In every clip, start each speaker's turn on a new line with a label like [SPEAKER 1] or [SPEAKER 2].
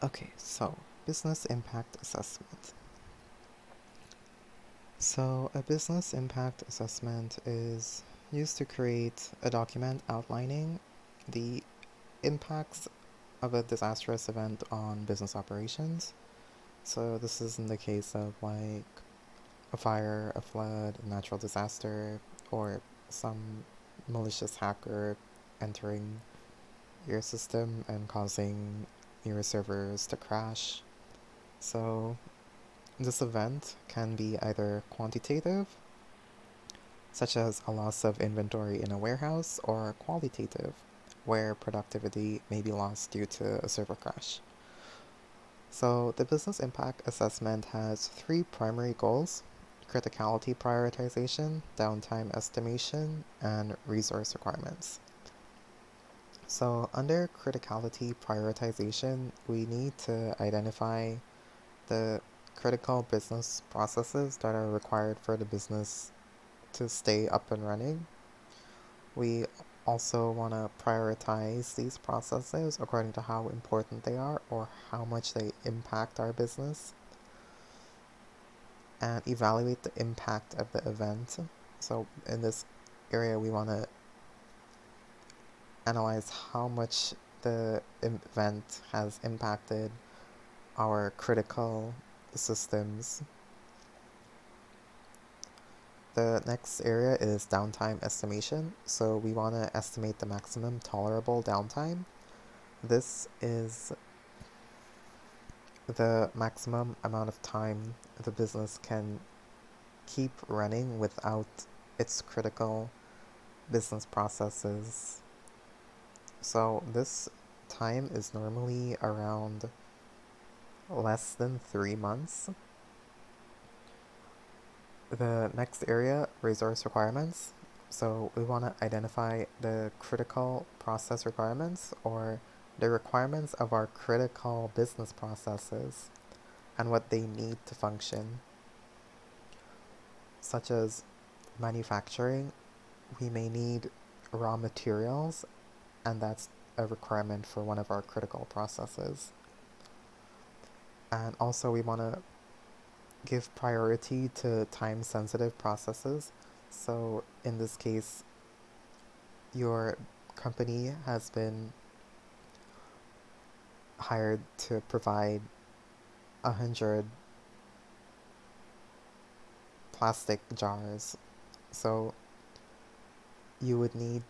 [SPEAKER 1] Okay, so business impact assessment. So a business impact assessment is used to create a document outlining the impacts of a disastrous event on business operations. So this is in the case of like a fire, a flood, a natural disaster, or some malicious hacker entering your system and causing your servers to crash. So this event can be either quantitative, such as a loss of inventory in a warehouse, or qualitative, where productivity may be lost due to a server crash. So the business impact assessment has three primary goals: criticality prioritization, downtime estimation, and resource requirements. So under criticality prioritization, we need to identify the critical business processes that are required for the business to stay up and running. We also want to prioritize these processes according to how important they are or how much they impact our business, and evaluate the impact of the event. So in this area, we want to analyze how much the event has impacted our critical systems. The next area is downtime estimation. So we want to estimate the maximum tolerable downtime. This is the maximum amount of time the business can keep running without its critical business processes. So this time is normally around less than 3 months. The next area, resource requirements. So we want to identify the critical process requirements or the requirements of our critical business processes and what they need to function. Such as manufacturing, we may need raw materials, and that's a requirement for one of our critical processes. And also, we want to give priority to time sensitive processes. So, in this case, your company has been hired to provide 100 plastic jars. So, you would need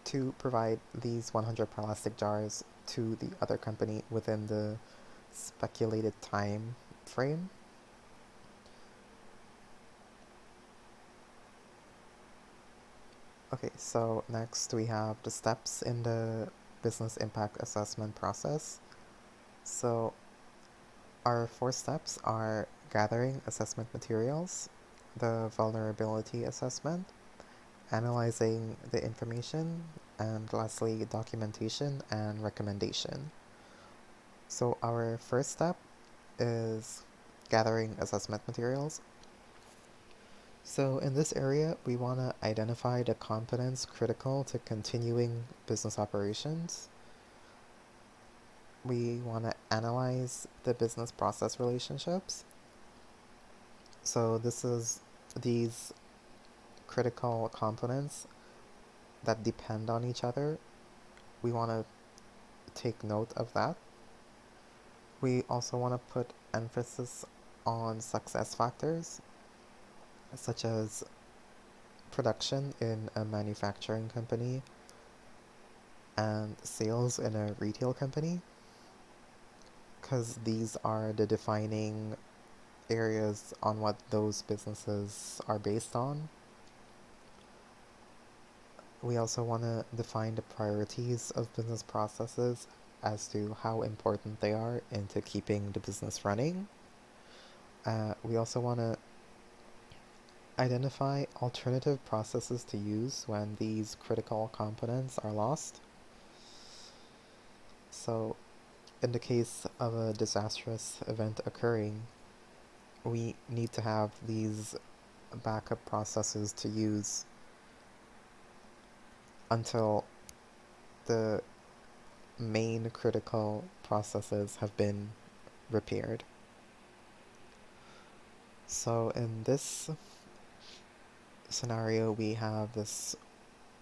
[SPEAKER 1] to provide these 100 plastic jars to the other company within the speculated time frame. Okay, so next we have the steps in the business impact assessment process. So our 4 steps are gathering assessment materials, the vulnerability assessment, analyzing the information, and lastly, documentation and recommendation. So our first step is gathering assessment materials. So in this area, we want to identify the competence critical to continuing business operations. We want to analyze the business process relationships. So this is these critical components that depend on each other. We want to take note of that. We also want to put emphasis on success factors, such as production in a manufacturing company and sales in a retail company, because these are the defining areas on what those businesses are based on. We also want to define the priorities of business processes as to how important they are into keeping the business running. We also want to identify alternative processes to use when these critical components are lost. So, in the case of a disastrous event occurring, we need to have these backup processes to use until the main critical processes have been repaired. So in this scenario, we have this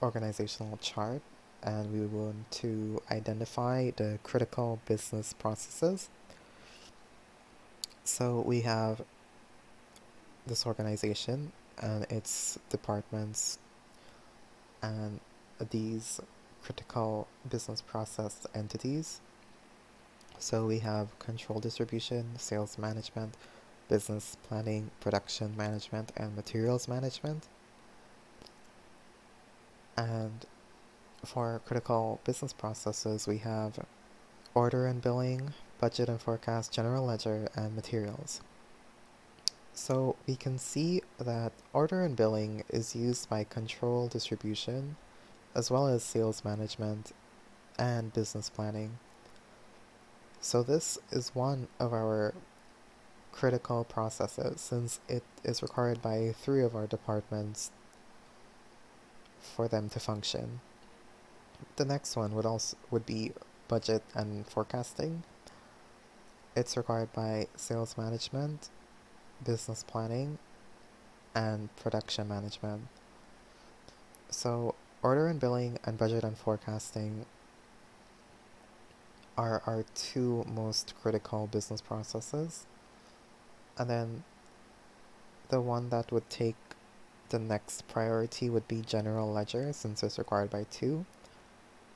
[SPEAKER 1] organizational chart, and we want to identify the critical business processes. So we have this organization and its departments and these critical business process entities. So we have control distribution, sales management, business planning, production management, and materials management. And for critical business processes, we have order and billing, budget and forecast, general ledger, and materials. So we can see that order and billing is used by control distribution, as well as sales management and business planning. So this is one of our critical processes, since it is required by 3 of our departments for them to function. The next one would be budget and forecasting. It's required by sales management, business planning, and production management. So order and billing and budget and forecasting are our 2 most critical business processes. And then the one that would take the next priority would be general ledger, since it's required by 2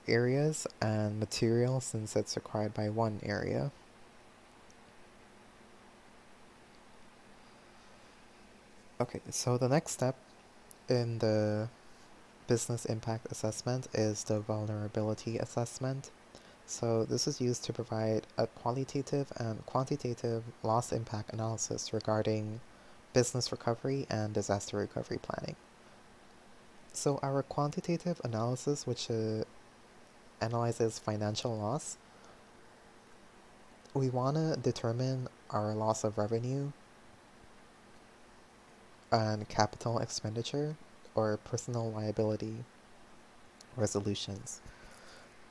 [SPEAKER 1] areas, and material, since it's required by 1 area. Okay, so the next step in the business impact assessment is the vulnerability assessment. So this is used to provide a qualitative and quantitative loss impact analysis regarding business recovery and disaster recovery planning. So our quantitative analysis, which analyzes financial loss, we want to determine our loss of revenue and capital expenditure or personal liability resolutions.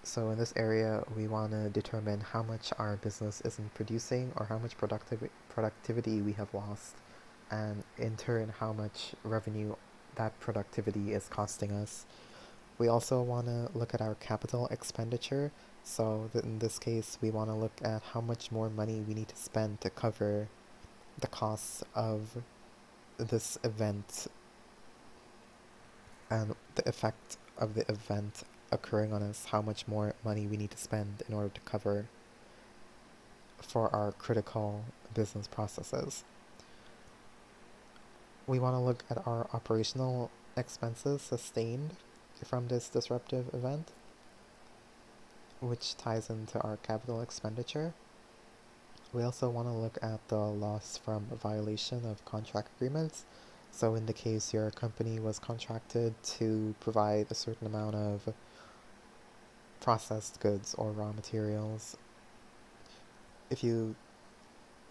[SPEAKER 1] So in this area, we want to determine how much our business isn't producing or how much productivity we have lost, and in turn, how much revenue that productivity is costing us. We also want to look at our capital expenditure. So in this case, we want to look at how much more money we need to spend to cover the costs of this event and the effect of the event occurring on us, how much more money we need to spend in order to cover for our critical business processes. We want to look at our operational expenses sustained from this disruptive event, which ties into our capital expenditure. We also want to look at the loss from a violation of contract agreements. So in the case your company was contracted to provide a certain amount of processed goods or raw materials, if you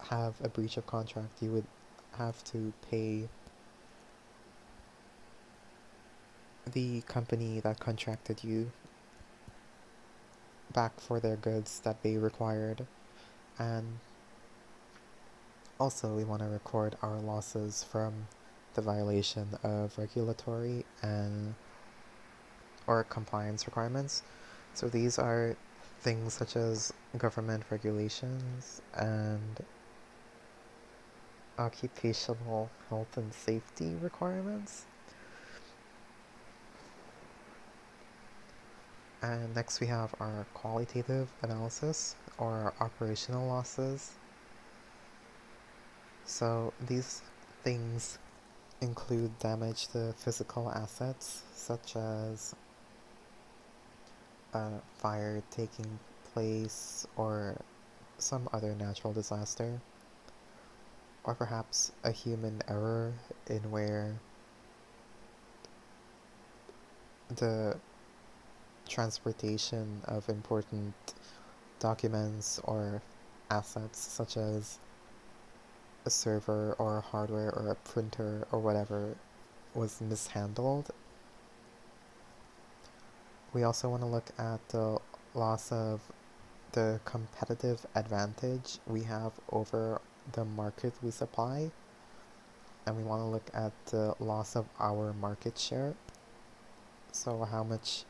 [SPEAKER 1] have a breach of contract, you would have to pay the company that contracted you back for their goods that they required. And also we want to record our losses from the violation of regulatory and or compliance requirements. So these are things such as government regulations and occupational health and safety requirements. And next we have our qualitative analysis, or our operational losses. So these things include damage to physical assets, such as a fire taking place or some other natural disaster, or perhaps a human error in where the transportation of important documents or assets, such as a server or hardware or a printer or whatever, was mishandled. We also want to look at the loss of the competitive advantage we have over the market we supply, and we want to look at the loss of our market share, so how much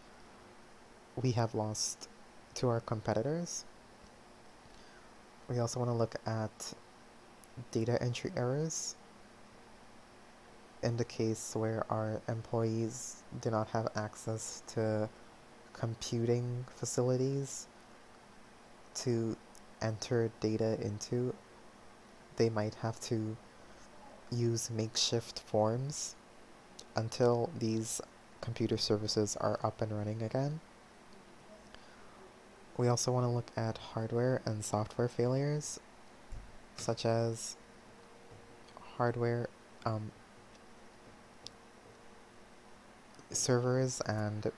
[SPEAKER 1] we have lost to our competitors. We also want to look at data entry errors in the case where our employees do not have access to computing facilities to enter data into. They might have to use makeshift forms until these computer services are up and running again. We also want to look at hardware and software failures, such as hardware servers and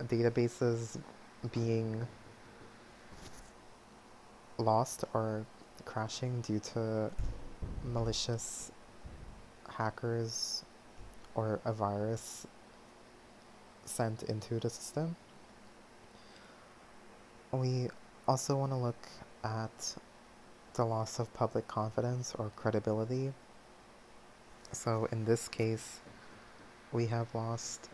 [SPEAKER 1] databases being lost or crashing due to malicious hackers or a virus sent into the system. We also want to look at the loss of public confidence or credibility. So in this case, we have lost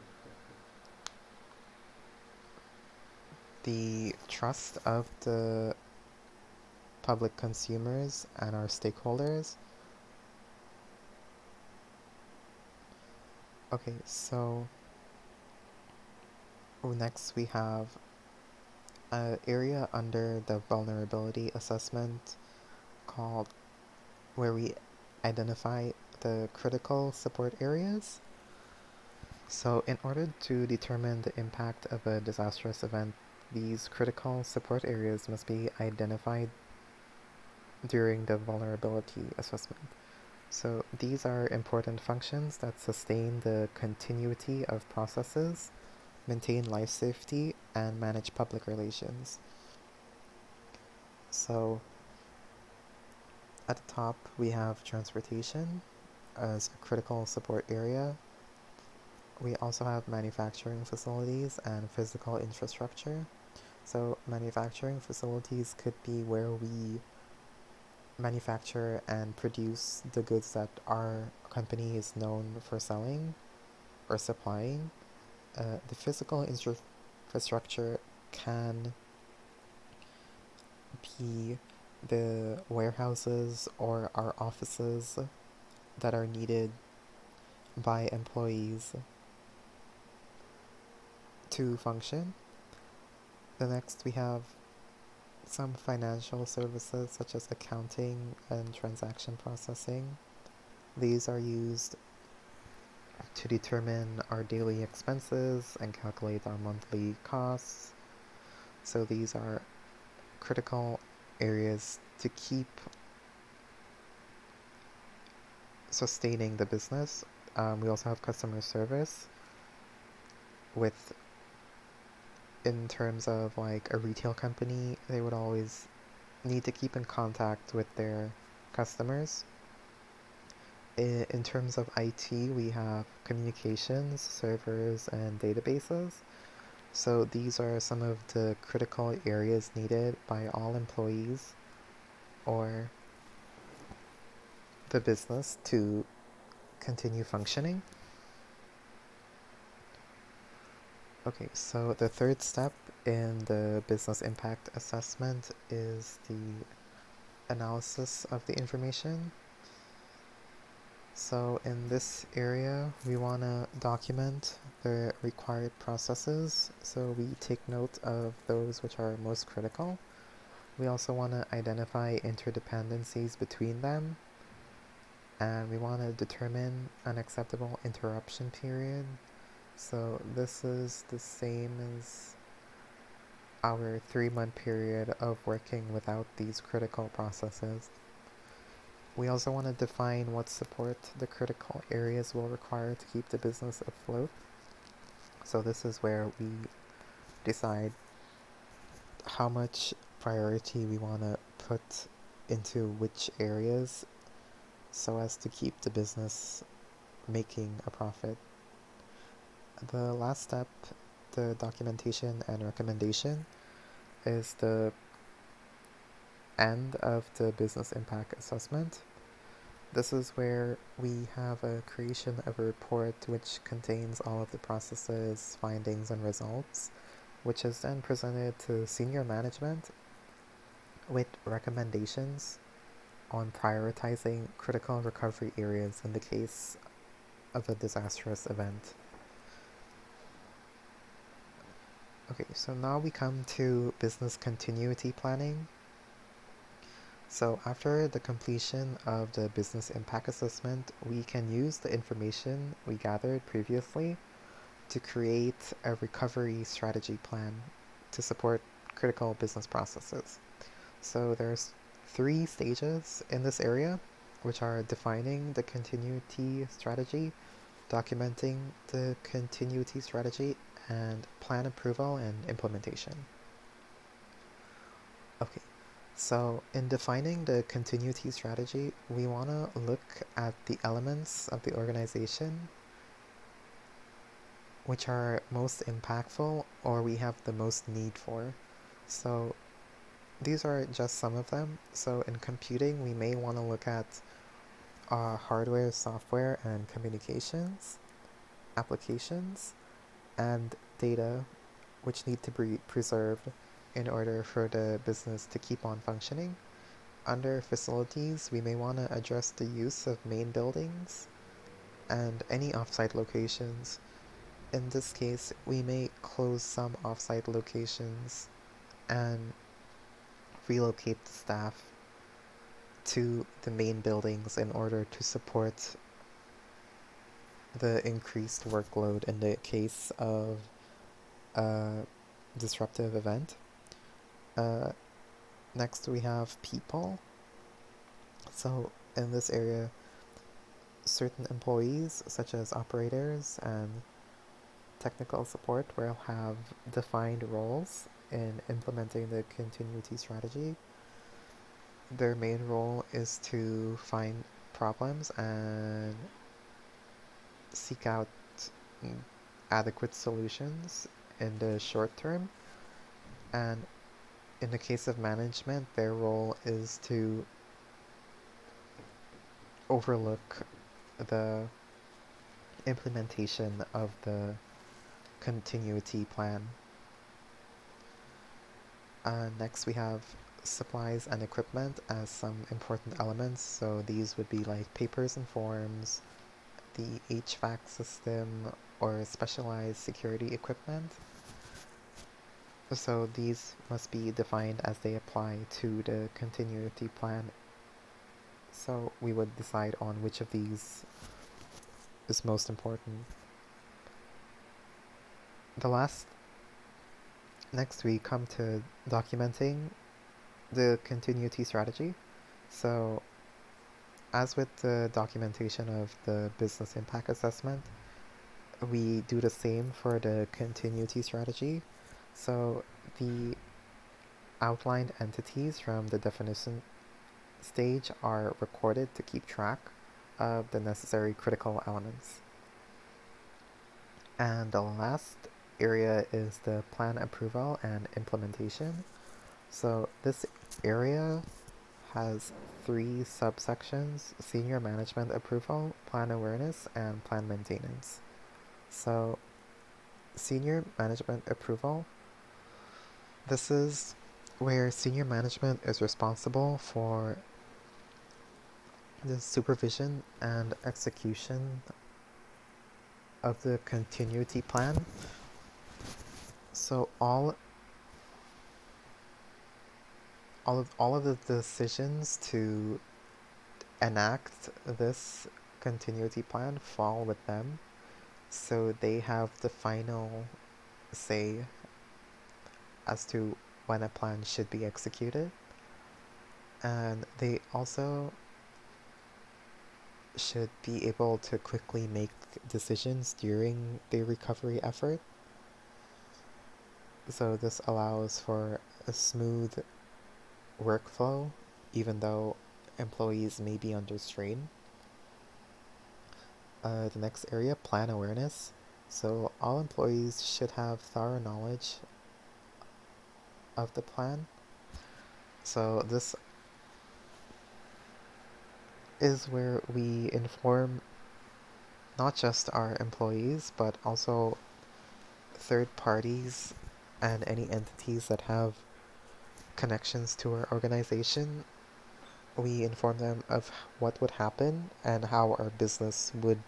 [SPEAKER 1] the trust of the public consumers and our stakeholders. Okay, so next we have an area under the vulnerability assessment called where we identify the critical support areas. So in order to determine the impact of a disastrous event, these critical support areas must be identified during the vulnerability assessment. So these are important functions that sustain the continuity of processes, maintain life safety, and manage public relations. So at the top we have transportation as a critical support area. We also have manufacturing facilities and physical infrastructure. So manufacturing facilities could be where we manufacture and produce the goods that our company is known for selling or supplying. The physical infrastructure can be the warehouses or our offices that are needed by employees to function. The next we have some financial services such as accounting and transaction processing. These are used to determine our daily expenses and calculate our monthly costs. So these are critical areas to keep sustaining the business. We also have customer service with, in terms of like a retail company, they would always need to keep in contact with their customers. In terms of IT, we have communications, servers, and databases. So these are some of the critical areas needed by all employees or the business to continue functioning. Okay, so the third step in the business impact assessment is the analysis of the information. So in this area, we want to document the required processes, so we take note of those which are most critical. We also want to identify interdependencies between them, and we want to determine an acceptable interruption period. So this is the same as our 3-month period of working without these critical processes. We also want to define what support the critical areas will require to keep the business afloat. So this is where we decide how much priority we want to put into which areas so as to keep the business making a profit. The last step, the documentation and recommendation. is the end of the business impact assessment. This is where we have a creation of a report which contains all of the processes, findings, and results, which is then presented to senior management with recommendations on prioritizing critical recovery areas in the case of a disastrous event. Okay, so now we come to business continuity planning. So after the completion of the business impact assessment, we can use the information we gathered previously to create a recovery strategy plan to support critical business processes. So there's 3 stages in this area, which are defining the continuity strategy, documenting the continuity strategy, and plan approval and implementation. Okay, so in defining the continuity strategy, we want to look at the elements of the organization which are most impactful or we have the most need for. So these are just some of them. So in computing, we may want to look at hardware, software, and communications, applications, and data, which need to be preserved in order for the business to keep on functioning. Under facilities, we may want to address the use of main buildings and any offsite locations. In this case, we may close some offsite locations and relocate the staff to the main buildings in order to support the increased workload in the case of a disruptive event. Uh, Next, we have people. So in this area, certain employees, such as operators and technical support, will have defined roles in implementing the continuity strategy. Their main role is to find problems and seek out adequate solutions in the short term. And in the case of management, their role is to overlook the implementation of the continuity plan. Next, we have supplies and equipment as some important elements. So these would be like papers and forms, the HVAC system, or specialized security equipment. So these must be defined as they apply to the continuity plan. So we would decide on which of these is most important. Next we come to documenting the continuity strategy. So as with the documentation of the business impact assessment, we do the same for the continuity strategy. So the outlined entities from the definition stage are recorded to keep track of the necessary critical elements. And the last area is the plan approval and implementation. So this area has 3 subsections: senior management approval, plan awareness, and plan maintenance. So senior management approval, this is where senior management is responsible for the supervision and execution of the continuity plan. So all of the decisions to enact this continuity plan fall with them. So they have the final say as to when a plan should be executed. And they also should be able to quickly make decisions during the recovery effort. So this allows for a smooth workflow, even though employees may be under strain. The next area, plan awareness. So all employees should have thorough knowledge of the plan. So this is where we inform not just our employees, but also third parties and any entities that have connections to our organization. We inform them of what would happen and how our business would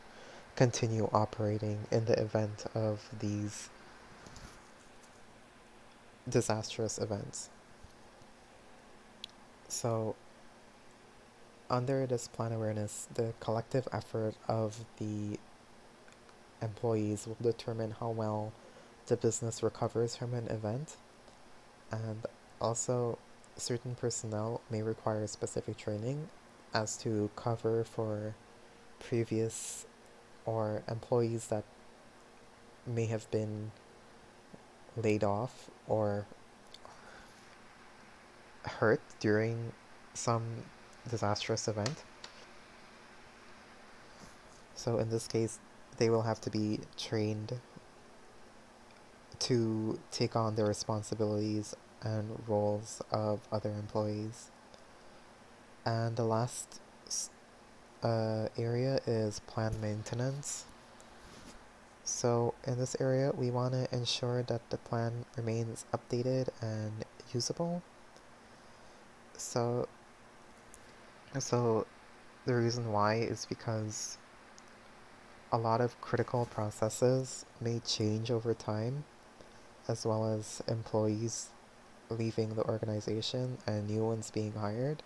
[SPEAKER 1] continue operating in the event of these disastrous events. So, under this plan awareness, the collective effort of the employees will determine how well the business recovers from an event, and also certain personnel may require specific training as to cover for previous or employees that may have been laid off or hurt during some disastrous event. So in this case, they will have to be trained to take on the responsibilities and roles of other employees. And the last area is plan maintenance. So in this area, we want to ensure that the plan remains updated and usable. So, so the reason why is because a lot of critical processes may change over time, as well as employees leaving the organization and new ones being hired.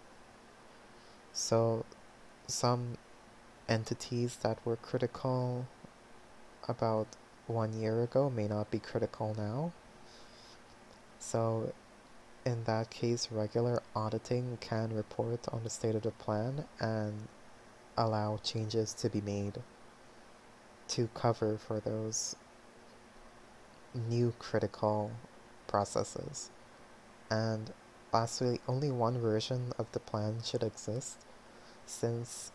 [SPEAKER 1] So some entities that were critical about 1 year ago may not be critical now. So in that case, regular auditing can report on the state of the plan and allow changes to be made to cover for those new critical processes. And lastly, only one version of the plan should exist, since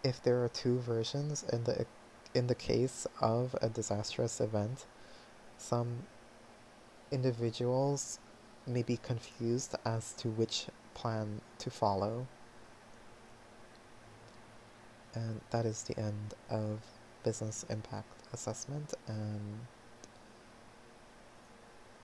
[SPEAKER 1] if there are two versions in the case of a disastrous event, some individuals may be confused as to which plan to follow. And that is the end of business impact assessment. And